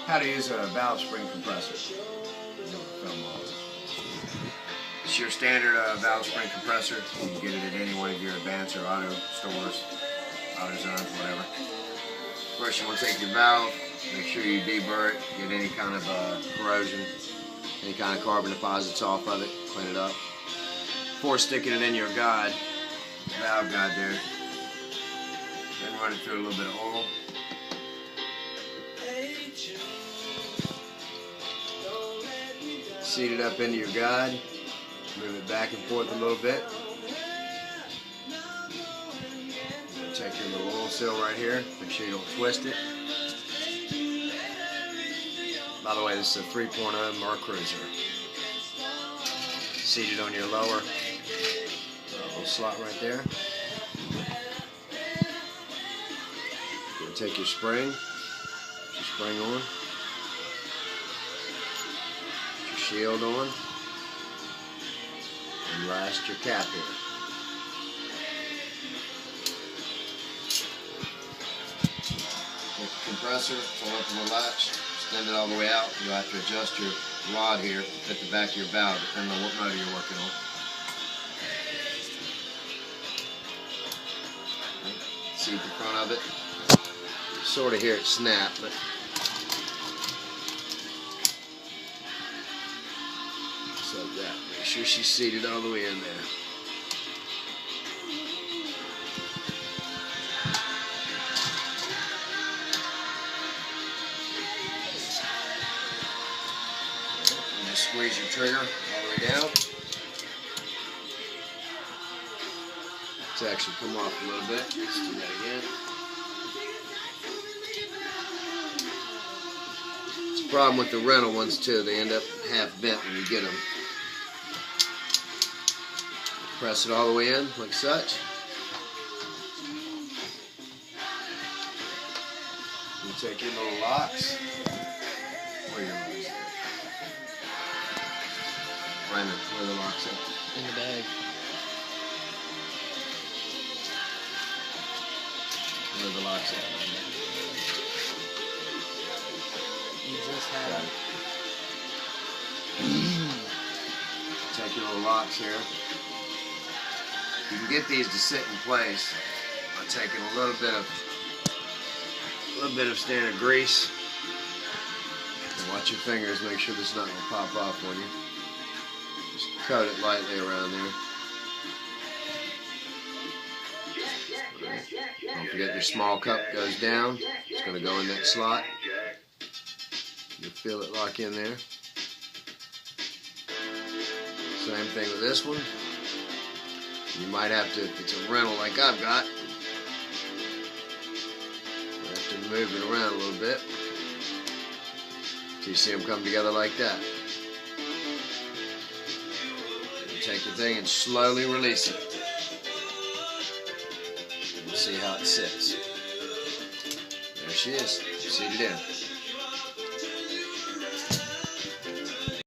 how to use a valve spring compressor. It's your standard valve spring compressor. You can get it at any one of your Advance or Auto stores, Auto Zones, whatever. First, you want to take your valve, make sure you deburr it, get any kind of corrosion, any kind of carbon deposits off of it, clean it up. Before sticking it in your guide, valve guide there, then run it through a little bit of oil. Seat it up into your guide, move it back and forth a little bit. Check your little oil seal right here, make sure you don't twist it. By the way, this is a 3.0 mercruiser. Seated on your lower little slot right there. You're going to take your spring, put your spring on, put your shield on, and last your cap here. Take the compressor, pull up the latch, extend it all the way out. You'll have to adjust your rod here to fit the back of your valve, depending on what motor you're working on. See the front of it. You sort of hear it snap, but just like that. Make sure she's seated all the way in there. And just squeeze your trigger all the way down. It's actually come off a little bit. Let's do that again. It's a problem with the rental ones too. They end up half bent when you get them. Press it all the way in like such. You take your little locks. Where are your locks? Raymond, where are the locks at? In the bag. Where are the locks at? You just had it. Take your little locks here. You can get these to sit in place by taking a little bit of standard grease. And watch your fingers, make sure this is not going to pop off on you. Just coat it lightly around there. Don't forget your small cup goes down. It's going to go in that slot. You'll feel it lock in there. Same thing with this one. You might have to, if it's a rental like I've got, you have to move it around a little bit until you see them come together like that. You take the thing and slowly release it. See how it sits. There she is, seated in.